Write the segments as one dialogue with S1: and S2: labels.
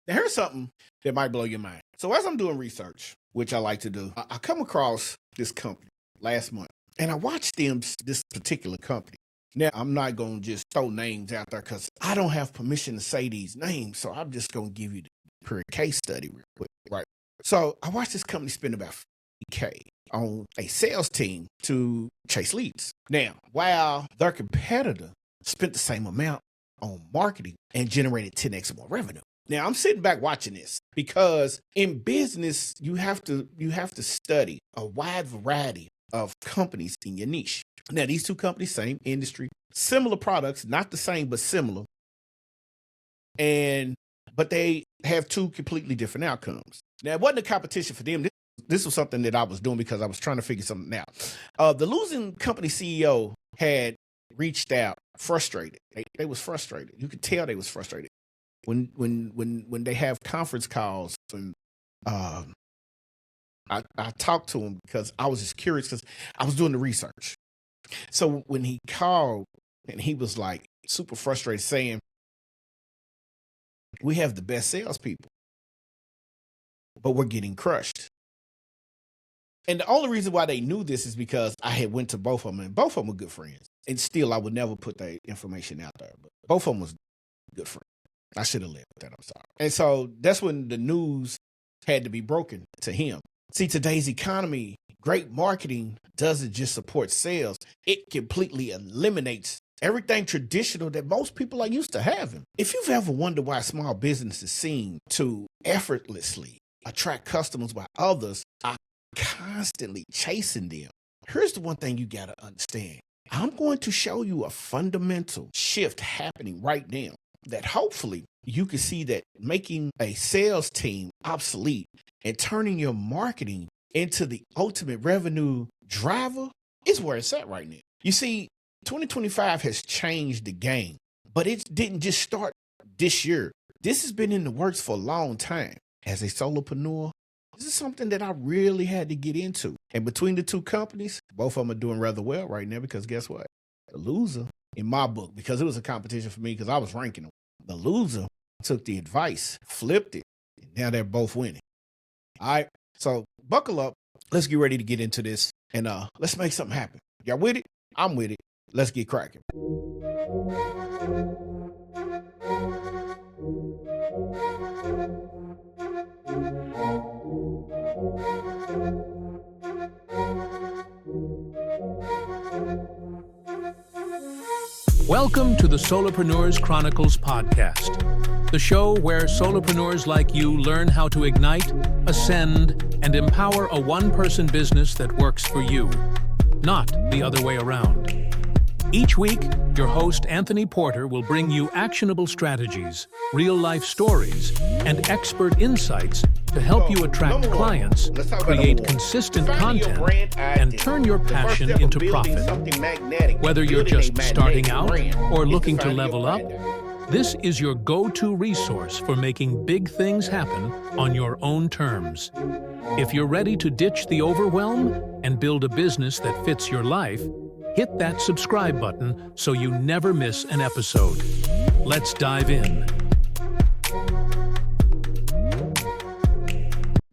S1: Now, here's something that might blow your mind. So as I'm doing research, which I like to do, I come across this company last month, and I watched this particular company. Now, I'm not going to just throw names out there because I don't have permission to say these names, so I'm just going to give you the per case study real quick, right? So I watched this company spend about $50K on a sales team to chase leads. Now, while their competitor spent the same amount on marketing and generated 10x more revenue. Now, I'm sitting back watching this because in business, you have to study a wide variety of companies in your niche. Now, these two companies, same industry, similar products, not the same, but similar. But they have two completely different outcomes. Now, it wasn't a competition for them. This was something that I was doing because I was trying to figure something out. The losing company CEO had reached out frustrated. They was frustrated. You could tell they was frustrated. When they have conference calls, and I talked to him because I was just curious because I was doing the research. So when he called and he was like super frustrated saying, we have the best salespeople, but we're getting crushed. And the only reason why they knew this is because I had went to both of them, and both of them were good friends. And still, I would never put that information out there, but both of them was good friends. I should have left that. I'm sorry. And so that's when the news had to be broken to him. See, today's economy, great marketing doesn't just support sales. It completely eliminates everything traditional that most people are used to having. If you've ever wondered why small businesses seem to effortlessly attract customers while others are constantly chasing them, here's the one thing you got to understand. I'm going to show you a fundamental shift happening right now that hopefully you can see that making a sales team obsolete and turning your marketing into the ultimate revenue driver is where it's at right now. You see, 2025 has changed the game, but it didn't just start this year. This has been in the works for a long time. As a solopreneur, this is something that I really had to get into. And between the two companies, both of them are doing rather well right now because guess what? The loser, in my book, because it was a competition for me because I was ranking them, the loser took the advice, flipped it, and now they're both winning. All right, so buckle up. Let's get ready to get into this, and let's make something happen. Y'all with it? I'm with it. Let's get cracking.
S2: Welcome to the Solopreneurs Chronicles podcast, the show where solopreneurs like you learn how to ignite, ascend, and empower a one-person business that works for you, not the other way around. Each week, your host Anthony Porter will bring you actionable strategies, real-life stories, and expert insights to help you attract clients, create consistent content, and turn your passion into profit. Whether you're just starting out or looking to level up, this is your go-to resource for making big things happen on your own terms. If you're ready to ditch the overwhelm and build a business that fits your life, hit that subscribe button so you never miss an episode. Let's dive in.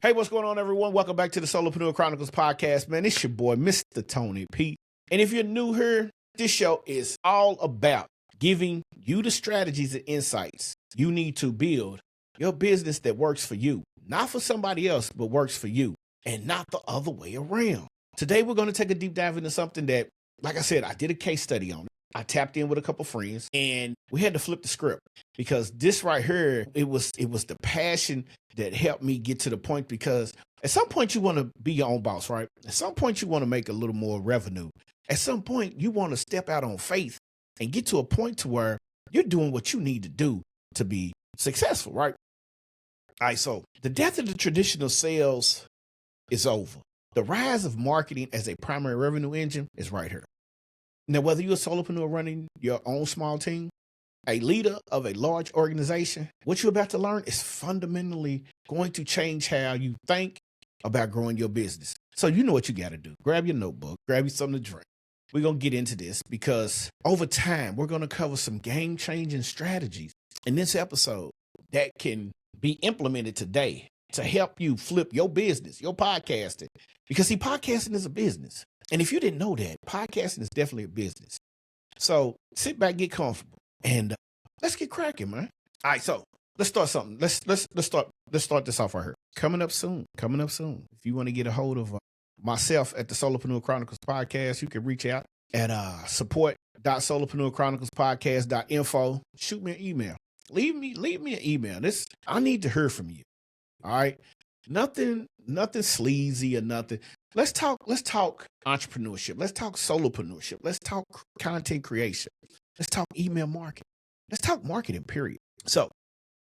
S1: Hey, what's going on, everyone? Welcome back to the Solopreneur Chronicles podcast, man. It's your boy, Mr. Tony P. And if you're new here, this show is all about giving you the strategies and insights you need to build your business that works for you. Not for somebody else, but works for you, and not the other way around. Today, we're going to take a deep dive into something that, like I said, I did a case study on it. I tapped in with a couple friends and we had to flip the script because this right here, it was the passion that helped me get to the point, because at some point you want to be your own boss, right? At some point you want to make a little more revenue. At some point you want to step out on faith and get to a point to where you're doing what you need to do to be successful, right? All right, so the death of the traditional sales is over. The rise of marketing as a primary revenue engine is right here. Now, whether you're a solopreneur running your own small team, a leader of a large organization, what you're about to learn is fundamentally going to change how you think about growing your business. So you know what you got to do. Grab your notebook, grab you something to drink. We're going to get into this because over time, we're going to cover some game-changing strategies in this episode that can be implemented today to help you flip your business, your podcasting. Because see, podcasting is a business. And if you didn't know that, podcasting is definitely a business. So sit back, get comfortable, and let's get cracking, man. All right, so let's start something. Let's start this off right here. Coming up soon. If you want to get a hold of myself at the Solopreneur Chronicles podcast, you can reach out at support.solopreneurchroniclespodcast.info. Shoot me an email. Leave me an email. I need to hear from you. All right. Nothing sleazy or nothing. Let's talk entrepreneurship. Let's talk solopreneurship. Let's talk content creation. Let's talk email marketing. Let's talk marketing, period. So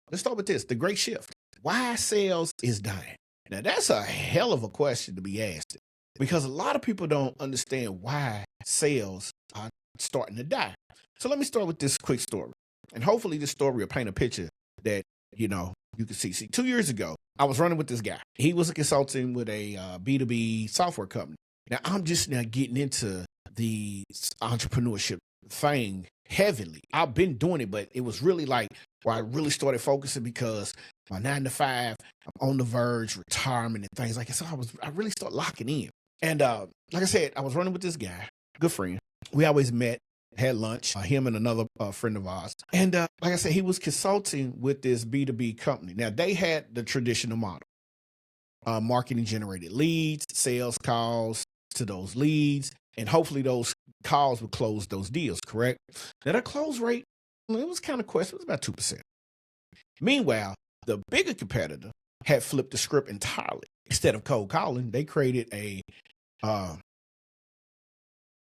S1: let's start with this, the great shift. Why sales is dying? Now that's a hell of a question to be asked, because a lot of people don't understand why sales are starting to die. So let me start with this quick story. And hopefully this story will paint a picture that, you can see. See, 2 years ago, I was running with this guy. He was a consultant with a B2B software company. Now, I'm just now getting into the entrepreneurship thing heavily. I've been doing it, but it was really like where I really started focusing, because my 9 to 5, I'm on the verge, retirement and things like that. So I really started locking in. And like I said, I was running with this guy, good friend. We always met, had lunch, him and another friend of ours. And like I said, he was consulting with this B2B company. Now, they had the traditional model. Marketing generated leads, sales calls to those leads, and hopefully those calls would close those deals, correct? Now, the close rate, it was kind of questionable. It was about 2%. Meanwhile, the bigger competitor had flipped the script entirely. Instead of cold calling, they created a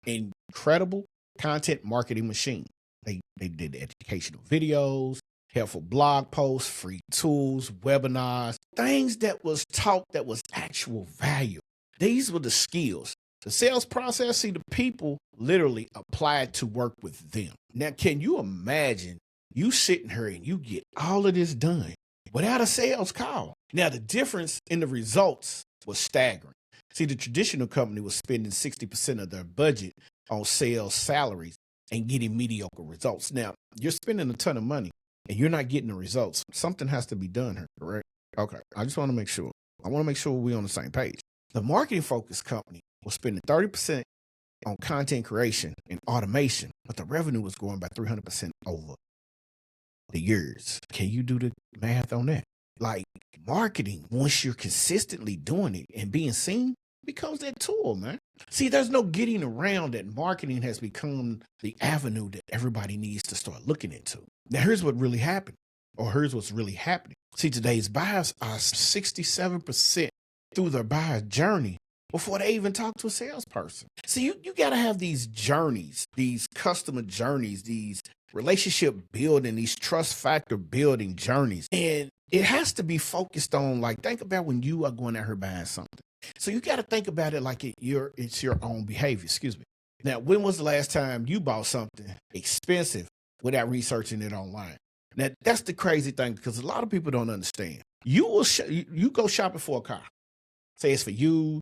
S1: incredible content marketing machine. They did educational videos, helpful blog posts, free tools, webinars, things that was taught that was actual value. These were the skills. The sales process, see, the people literally applied to work with them. Now, can you imagine you sitting here and you get all of this done without a sales call? Now, the difference in the results was staggering. See, the traditional company was spending 60% of their budget on sales salaries and getting mediocre results. Now, you're spending a ton of money and you're not getting the results. Something has to be done here, correct? Okay, I just want to make sure. I want to make sure we're on the same page. The marketing-focused company was spending 30% on content creation and automation, but the revenue was growing by 300% over the years. Can you do the math on that? Like, marketing, once you're consistently doing it and being seen, becomes that tool, man. See, there's no getting around that marketing has become the avenue that everybody needs to start looking into. Now, here's what really happened, or here's what's really happening. See, today's buyers are 67% through their buyer journey before they even talk to a salesperson. See, you got to have these journeys, these customer journeys, these relationship building, these trust factor building journeys. And it has to be focused on, like, think about when you are going out here buying something. So you got to think about it like it's your own behavior. Excuse me. Now, when was the last time you bought something expensive without researching it online? Now, that's the crazy thing, because a lot of people don't understand. You go shopping for a car. Say it's for you.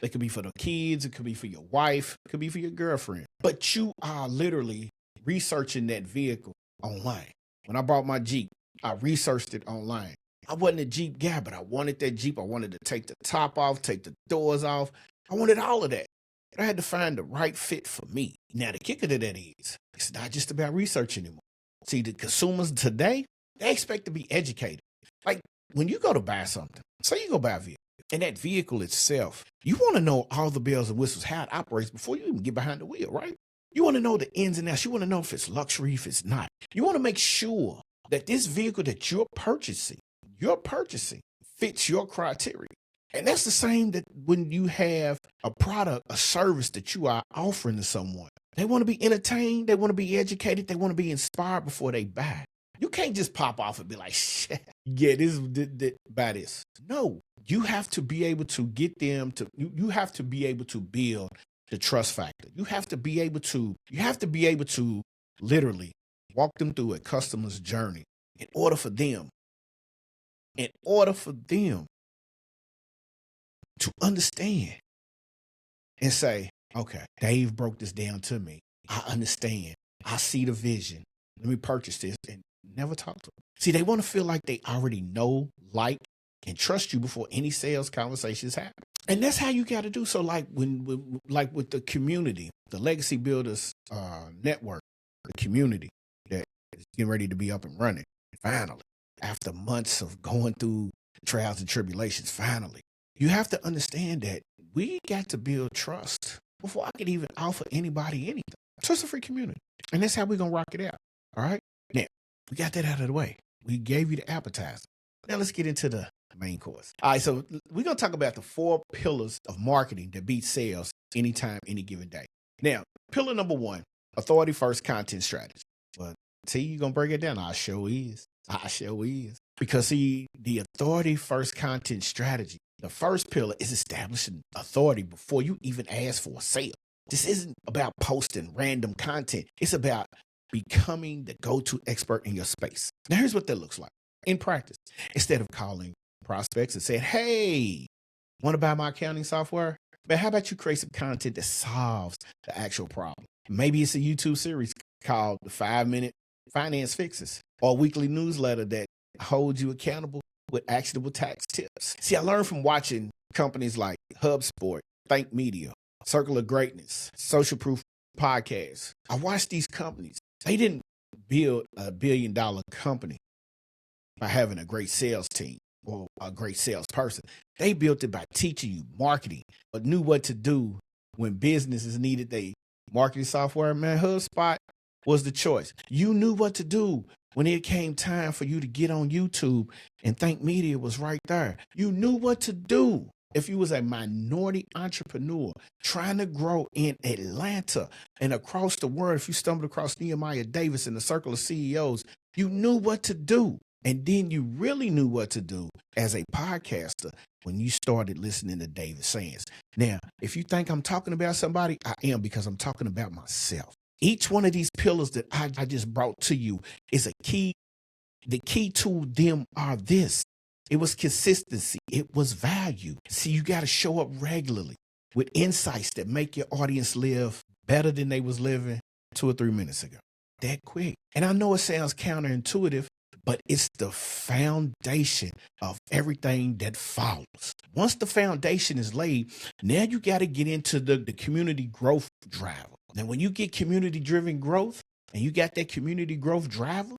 S1: It could be for the kids. It could be for your wife. It could be for your girlfriend. But you are literally researching that vehicle online. When I bought my Jeep, I researched it online. I wasn't a Jeep guy, but I wanted that Jeep. I wanted to take the top off, take the doors off. I wanted all of that. But I had to find the right fit for me. Now, the kicker to that is, it's not just about research anymore. See, the consumers today, they expect to be educated. Like, when you go to buy something, say you go buy a vehicle, and that vehicle itself, you want to know all the bells and whistles, how it operates before you even get behind the wheel, right? You want to know the ins and outs. You want to know if it's luxury, if it's not. You want to make sure that this vehicle that you're purchasing fits your criteria. And that's the same that when you have a product, a service that you are offering to someone. They want to be entertained. They want to be educated. They want to be inspired before they buy. You can't just pop off and be like, shit, yeah, buy this. No, you have to be able to get them to, you have to be able to build the trust factor. You have to be able to literally walk them through a customer's journey in order for them to understand and say, okay, Dave broke this down to me. I understand. I see the vision. Let me purchase this. And never talk to them. See, they want to feel like they already know, like, and trust you before any sales conversations happen. And that's how you got to do. So like like with the community, the Legacy Builders network, the community that is getting ready to be up and running, finally, after months of going through trials and tribulations, finally, you have to understand that we got to build trust before I could even offer anybody anything. Trust a free community. And that's how we're going to rock it out. All right. Now, we got that out of the way. We gave you the appetizer. Now let's get into the main course. All right. So we're going to talk about the 4 pillars of marketing that beat sales anytime, any given day. Now, pillar number 1, authority first content strategy. Well, see, you're going to break it down. I sure is. Because see, the authority first content strategy, the first pillar is establishing authority before you even ask for a sale. This isn't about posting random content. It's about becoming the go-to expert in your space. Now, here's what that looks like in practice. Instead of calling prospects and saying, hey, want to buy my accounting software? Man, how about you create some content that solves the actual problem? Maybe it's a YouTube series called the 5-Minute Finance Fixes, or a weekly newsletter that holds you accountable with actionable tax tips. See, I learned from watching companies like HubSpot, Think Media, Circle of Greatness, Social Proof Podcasts. I watched these companies. They didn't build a $1 billion company by having a great sales team or a great salesperson. They built it by teaching you marketing, but knew what to do when businesses needed their marketing software. Man, HubSpot was the choice. You knew what to do when it came time for you to get on YouTube, and Think Media was right there. You knew what to do. If you was a minority entrepreneur trying to grow in Atlanta and across the world, if you stumbled across Nehemiah Davis in the circle of CEOs, you knew what to do. And then you really knew what to do as a podcaster when you started listening to David Sands. Now, if you think I'm talking about somebody, I am, because I'm talking about myself. Each one of these pillars that I just brought to you is a key. The key to them are this. It was consistency. It was value. See, you got to show up regularly with insights that make your audience live better than they was living 2 or 3 minutes ago. That quick. And I know it sounds counterintuitive, but it's the foundation of everything that follows. Once the foundation is laid, now you got to get into the community growth driver. Now, when you get community-driven growth and you got that community growth driver,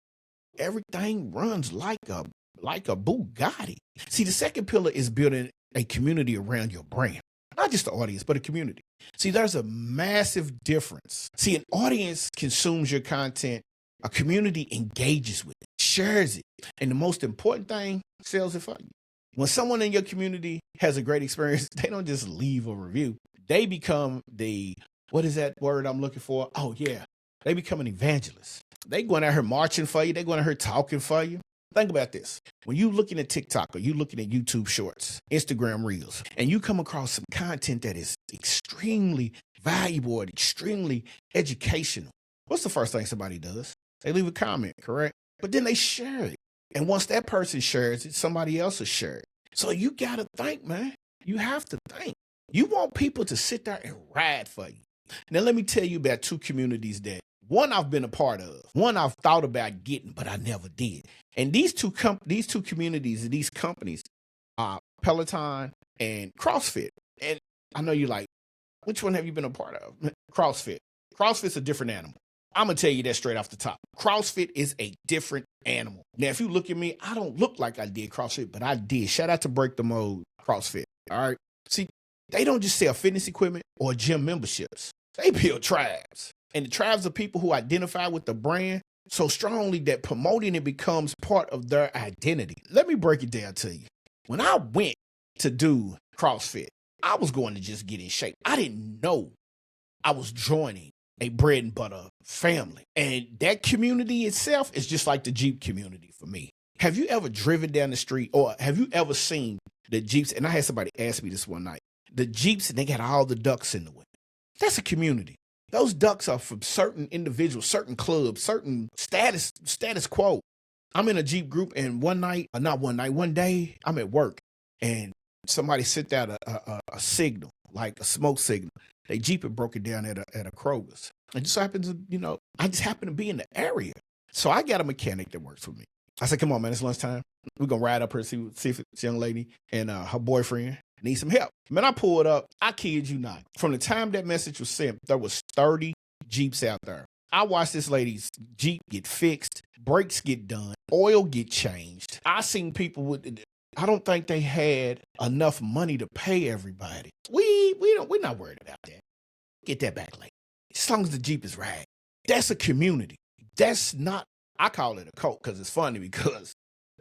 S1: everything runs like a Bugatti. See, the second pillar is building a community around your brand. Not just the audience, but a community. See, there's a massive difference. See, an audience consumes your content. A community engages with it, shares it. And the most important thing, sells it for you. When someone in your community has a great experience, they don't just leave a review. They become what is that word I'm looking for? Oh, yeah. They become an evangelist. They going out here marching for you. They going out here talking for you. Think about this. When you looking at TikTok or you looking at YouTube Shorts, Instagram Reels, and you come across some content that is extremely valuable or extremely educational, what's the first thing somebody does? They leave a comment, correct? But then they share it. And once that person shares it, somebody else will share it. So you got to think, man. You have to think. You want people to sit there and ride for you. Now, let me tell you about 2 communities that one I've been a part of, one I've thought about getting, but I never did. And these two communities and these companies are Peloton and CrossFit. And I know you're like, which one have you been a part of? CrossFit. CrossFit's a different animal. I'm going to tell you that straight off the top. CrossFit is a different animal. Now, if you look at me, I don't look like I did CrossFit, but I did. Shout out to Break the Mode CrossFit. All right. See, they don't just sell fitness equipment or gym memberships. They build tribes. And the tribes of people who identify with the brand so strongly that promoting it becomes part of their identity. Let me break it down to you. When I went to do CrossFit, I was going to just get in shape. I didn't know I was joining a bread and butter family. And that community itself is just like the Jeep community for me. Have you ever driven down the street, or have you ever seen the Jeeps? And I had somebody ask me this one night. The Jeeps, and they got all the ducks in the way. That's a community. Those ducks are from certain individuals, certain clubs, certain status quo. I'm in a Jeep group, and one day I'm at work, and somebody sent out a signal, like a smoke signal. They Jeep had broken down at a Kroger's. It just happens to, I just happened to be in the area. So I got a mechanic that works with me. I said, come on, man, it's lunchtime. We're going to ride up here and see if this young lady and her boyfriend need some help. Man, I pulled up. I kid you not. From the time that message was sent, there was 30 Jeeps out there. I watched this lady's Jeep get fixed, brakes get done, oil get changed. I seen people with, I don't think they had enough money to pay everybody. We're not worried about that. Get that back later. As long as the Jeep is right. That's a community. That's not, I call it a cult because it's funny because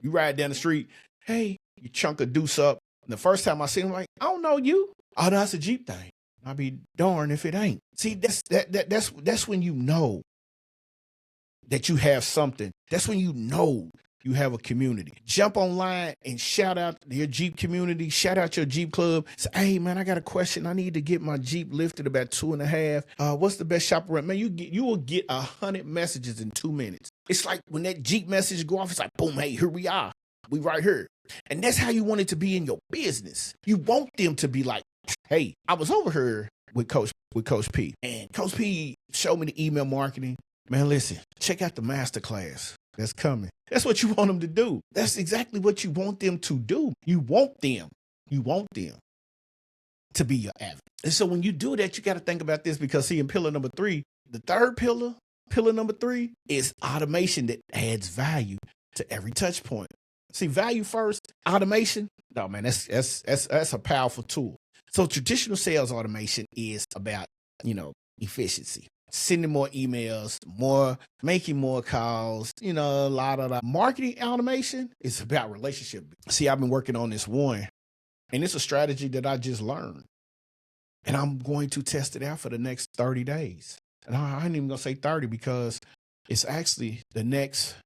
S1: you ride down the street, hey, you chunk a deuce up. And the first time I see him, I'm like, I don't know you. Oh, that's a Jeep thing. I'll be darned if it ain't. See, that's when you know that you have something. That's when you know you have a community. Jump online and shout out your Jeep community. Shout out your Jeep club. Say, hey man, I got a question. I need to get my Jeep lifted about 2.5. What's the best shop around? Man, you will get 100 messages in 2 minutes. It's like when that Jeep message go off, it's like, boom, hey, here we are. We right here. And that's how you want it to be in your business. You want them to be like, hey, I was over here with Coach P. And Coach P showed me the email marketing. Man, listen, check out the masterclass that's coming. That's what you want them to do. That's exactly what you want them to do. You want them to be your advocate. And so when you do that, you got to think about this because see, in pillar number 3, the third pillar number 3 is automation that adds value to every touch point. See, value first, automation. No, man, that's a powerful tool. So traditional sales automation is about, efficiency. Sending more emails, making more calls, a lot of the marketing automation is about relationship. See, I've been working on this one, and it's a strategy that I just learned. And I'm going to test it out for the next 30 days. And I ain't even going to say 30 because it's actually the next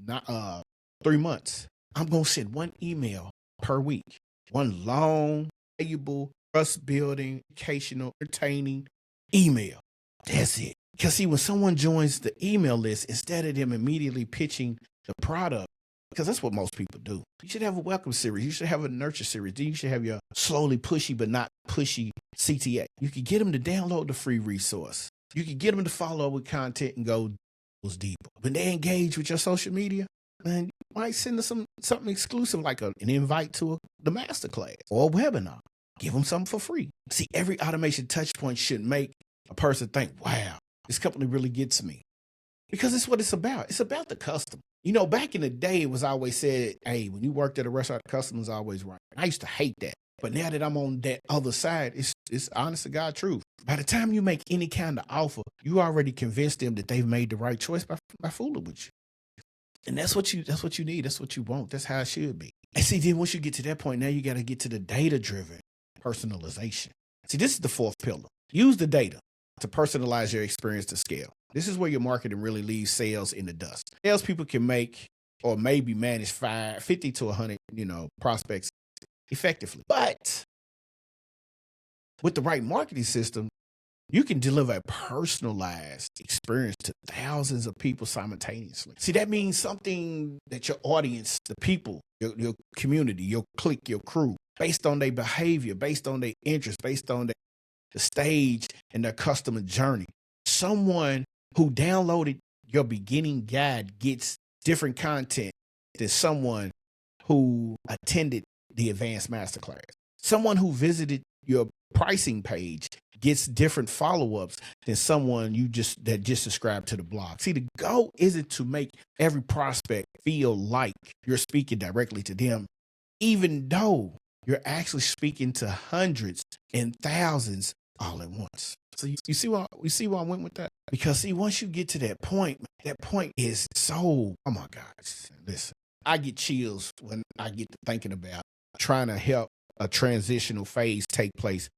S1: 3 months. I'm going to send one email per week, one long, valuable, trust-building, educational, entertaining email. That's it. Because see, when someone joins the email list, instead of them immediately pitching the product, because that's what most people do. You should have a welcome series. You should have a nurture series. Then you should have your slowly pushy but not pushy CTA. You can get them to download the free resource. You can get them to follow up with content and go deeper. When they engage with your social media, man, you might send them something exclusive like an invite to the masterclass or a webinar. Give them something for free. See, every automation touch point should make a person think, wow, this company really gets me. Because it's what it's about. It's about the customer. Back in the day, it was always said, hey, when you worked at a restaurant, the customer's always right. I used to hate that. But now that I'm on that other side, it's honest to God truth. By the time you make any kind of offer, you already convinced them that they've made the right choice by fooling with you. And that's what you need. That's what you want. That's how it should be. And see, then once you get to that point, now you got to get to the data-driven personalization. See, this is the 4th pillar. Use the data to personalize your experience to scale. This is where your marketing really leaves sales in the dust. Salespeople can make or maybe manage 50 to 100, prospects effectively. But with the right marketing system, you can deliver a personalized experience to thousands of people simultaneously. See, that means something that your audience, the people, your community, your clique, your crew, based on their behavior, based on their interests, based on the stage and their customer journey. Someone who downloaded your beginning guide gets different content than someone who attended the advanced masterclass. Someone who visited your pricing page gets different follow-ups than someone that just subscribed to the blog. See, the goal isn't to make every prospect feel like you're speaking directly to them, even though you're actually speaking to hundreds and thousands all at once. So you see why I went with that? Because see, once you get to that point is so, oh my gosh, listen, I get chills when I get to thinking about trying to help a transitional phase take place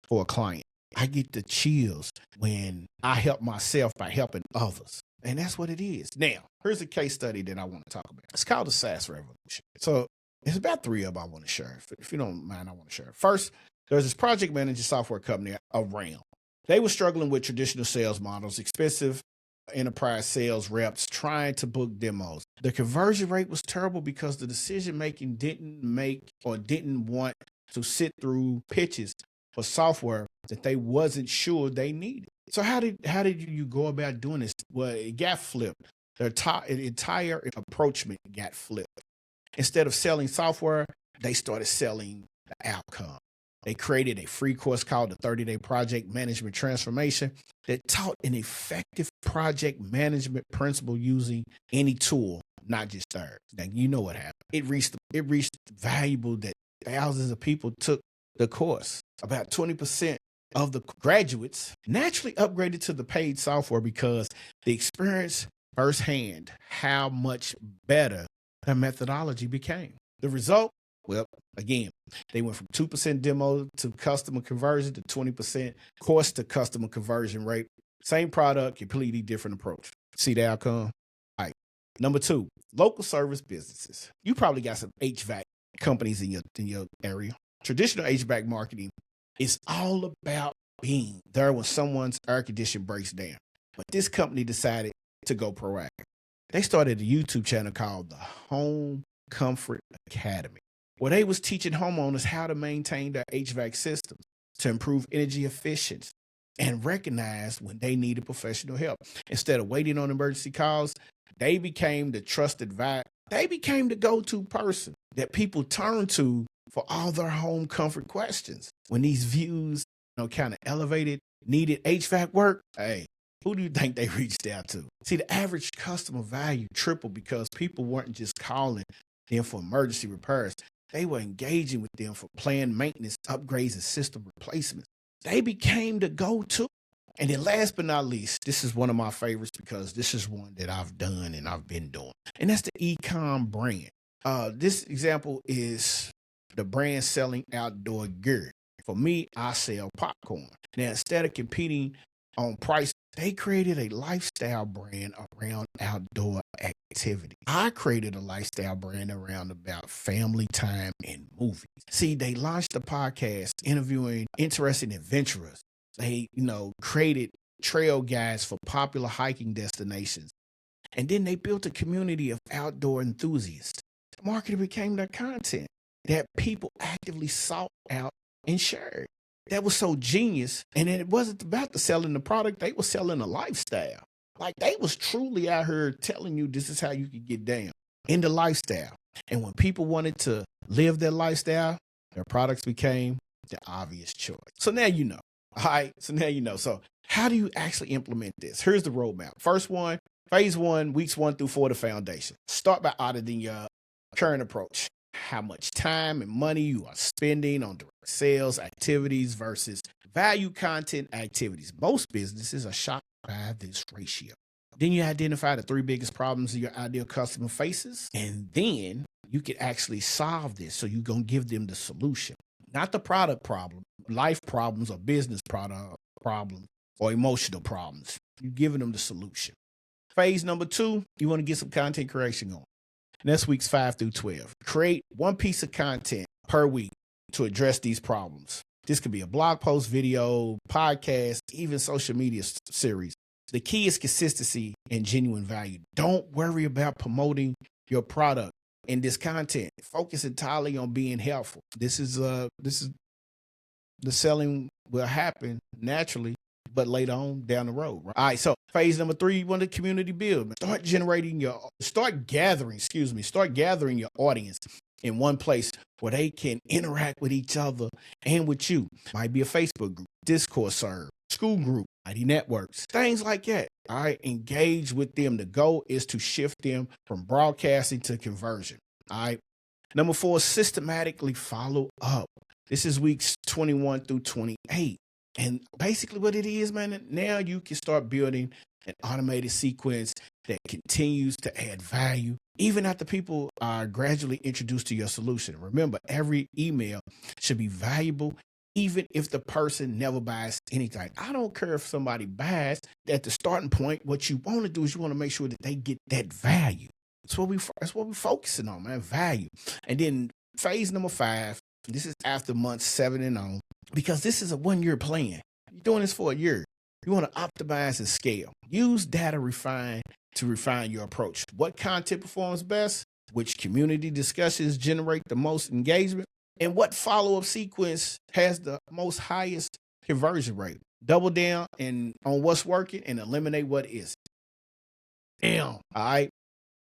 S1: for a client. I get the chills when I help myself by helping others. And that's what it is. Now, here's a case study that I want to talk about. It's called the SaaS revolution. So it's about 3 of them I want to share. If you don't mind, I want to share. First, there's this project manager software company around. They were struggling with traditional sales models, expensive enterprise sales reps trying to book demos. The conversion rate was terrible because the decision making didn't want to sit through pitches for software that they wasn't sure they needed. So how did you go about doing this? Well, it got flipped. entire approachment got flipped. Instead of selling software, they started selling the outcome. They created a free course called the 30-Day Project Management Transformation that taught an effective project management principle using any tool, not just theirs. Now, you know what happened. It reached valuable that thousands of people took the course. About 20% of the graduates naturally upgraded to the paid software because they experienced firsthand how much better their methodology became. The result? Well, again, they went from 2% demo to customer conversion to 20% course to customer conversion rate. Same product, completely different approach. See the outcome? All right. Number 2, local service businesses. You probably got some HVAC companies in your area. Traditional HVAC marketing is all about being there when someone's air conditioner breaks down. But this company decided to go proactive. They started a YouTube channel called the Home Comfort Academy, where they was teaching homeowners how to maintain their HVAC systems to improve energy efficiency and recognize when they needed professional help. Instead of waiting on emergency calls, they became the trusted they became the go-to person that people turn to for all their home comfort questions. When these views, kind of elevated, needed HVAC work, hey, who do you think they reached out to? See, the average customer value tripled because people weren't just calling them for emergency repairs. They were engaging with them for planned maintenance, upgrades, and system replacements. They became the go-to. And then last but not least, this is one of my favorites because this is one that I've done and I've been doing. And that's the e-com brand. This example is the brand selling outdoor gear. For me, I sell popcorn. Now, instead of competing on price, they created a lifestyle brand around outdoor activity. I created a lifestyle brand around about family time and movies. See, they launched a podcast interviewing interesting adventurers. They, created trail guides for popular hiking destinations. And then they built a community of outdoor enthusiasts. Marketing became their content that people actively sought out and shared. That was so genius. And then it wasn't about the selling the product. They were selling a lifestyle. Like they was truly out here telling you this is how you could get down in the lifestyle. And when people wanted to live their lifestyle, their products became the obvious choice. So now you know. All right. So now you know. So how do you actually implement this? Here's the roadmap. First one, phase 1, weeks 1 through 4, the foundation. Start by auditing your current approach. How much time and money you are spending on direct sales activities versus value content activities. Most businesses are shocked by this ratio. Then you identify the 3 biggest problems your ideal customer faces, and then you can actually solve this. So you're going to give them the solution, not the product problem, life problems or business product problems or emotional problems. You're giving them the solution. Phase number 2, you want to get some content creation on. And that's weeks 5 through 12. Create 1 piece of content per week to address these problems. This could be a blog post, video, podcast, even social media series. The key is consistency and genuine value. Don't worry about promoting your product in this content. Focus entirely on being helpful. This is the selling will happen naturally, but later on down the road. Right? All right. So phase number 3, you want a community build. Start gathering your audience in one place where they can interact with each other and with you. Might be a Facebook group, Discord server, school group, ID networks, things like that. All right. Engage with them. The goal is to shift them from broadcasting to conversion. All right. Number 4, systematically follow up. This is weeks 21 through 28. And basically what it is, man, now you can start building an automated sequence that continues to add value, even after people are gradually introduced to your solution. Remember, every email should be valuable, even if the person never buys anything. I don't care if somebody buys. At the starting point, what you want to do is you want to make sure that they get that value. That's what we're focusing on, man, value. And then phase number 5, this is after month 7 and on, because this is a 1-year plan. You're doing this for a year. You want to optimize and scale. Use data to refine your approach. What content performs best? Which community discussions generate the most engagement? And what follow-up sequence has the highest conversion rate? Double down on what's working and eliminate what isn't. Damn. All right.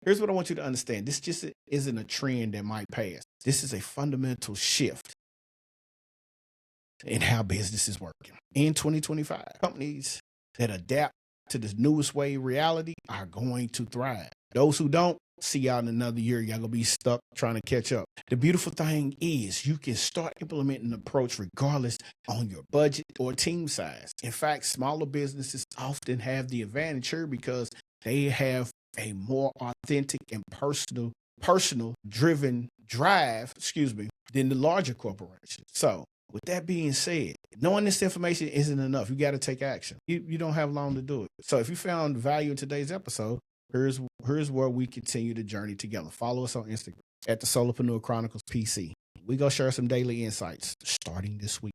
S1: Here's what I want you to understand. This just isn't a trend that might pass. This is a fundamental shift in how business is working. In 2025, companies that adapt to this newest way of reality are going to thrive. Those who don't, see y'all in another year. Y'all gonna be stuck trying to catch up. The beautiful thing is you can start implementing an approach regardless on your budget or team size. In fact, smaller businesses often have the advantage here because they have a more authentic and personal driven drive, than the larger corporations. So with that being said, knowing this information isn't enough. You got to take action. You don't have long to do it. So if you found value in today's episode, here's where we continue the journey together. Follow us on Instagram at the Solopreneur Chronicles PC. We go share some daily insights starting this week.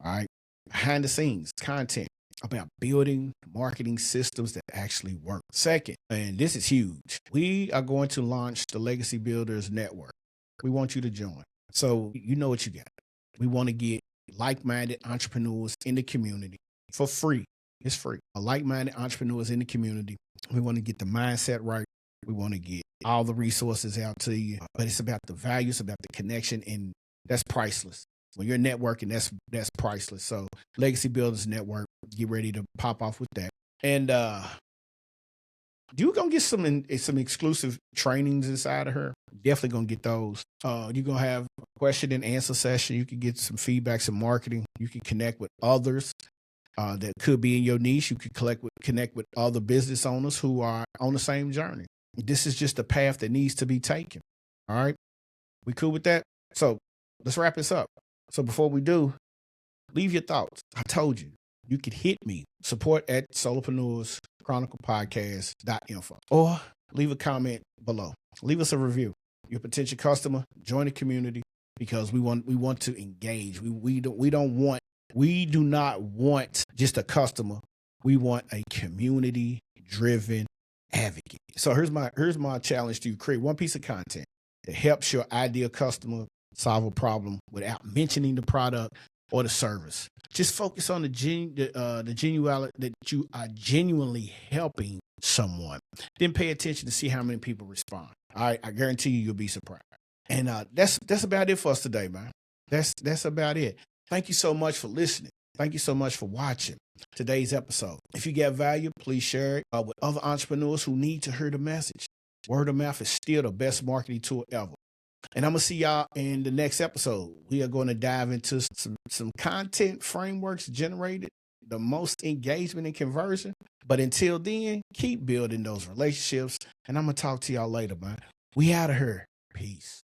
S1: All right. Behind the scenes content about building marketing systems that actually work. Second, and this is huge, we are going to launch the Legacy Builders Network. We want you to join. So you know what you got. We want to get like-minded entrepreneurs in the community for free. It's free. Like-minded entrepreneurs in the community. We want to get the mindset right. We want to get all the resources out to you. But it's about the value, it's about the connection, and that's priceless. When you're networking, that's priceless. So Legacy Builders Network, get ready to pop off with that. And you're going to get some exclusive trainings inside of her. Definitely going to get those. You're going to have a question and answer session. You can get some feedback, some marketing. You can connect with others that could be in your niche. You can connect with other business owners who are on the same journey. This is just a path that needs to be taken. All right. We cool with that? So let's wrap this up. So before we do, leave your thoughts. I told you, you could hit me, support at Solopreneurs Chronicle Podcast.info, or leave a comment below. Leave us a review. Your potential customer, join the community because we want to engage. We do not want just a customer. We want a community-driven advocate. So here's my challenge to you. Create one piece of content that helps your ideal customer solve a problem without mentioning the product or the service. Just focus on the genuality that you are genuinely helping someone. Then pay attention to see how many people respond. All right, I guarantee you'll be surprised. And that's about it for us today, man. That's about it. Thank you so much for listening. Thank you so much for watching today's episode. If you get value, please share it with other entrepreneurs who need to hear the message. Word of mouth is still the best marketing tool ever. And I'm going to see y'all in the next episode. We are going to dive into some content frameworks generated the most engagement and conversion. But until then, keep building those relationships. And I'm going to talk to y'all later, man. We out of here. Peace.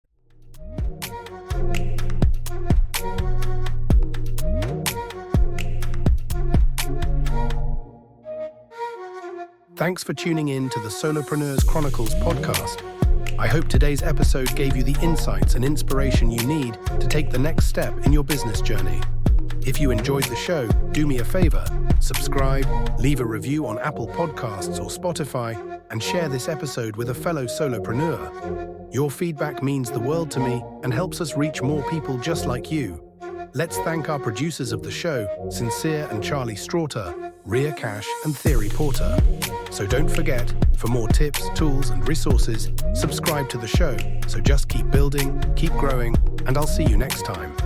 S3: Thanks for tuning in to the Solopreneurs Chronicles podcast. I hope today's episode gave you the insights and inspiration you need to take the next step in your business journey. If you enjoyed the show, do me a favor, subscribe, leave a review on Apple Podcasts or Spotify, and share this episode with a fellow solopreneur. Your feedback means the world to me and helps us reach more people just like you. Let's thank our producers of the show, Sincere and Charlie Straughter, Rhea Cash and Theory Porter. So don't forget, for more tips, tools, and resources, subscribe to the show. So just keep building, keep growing, and I'll see you next time.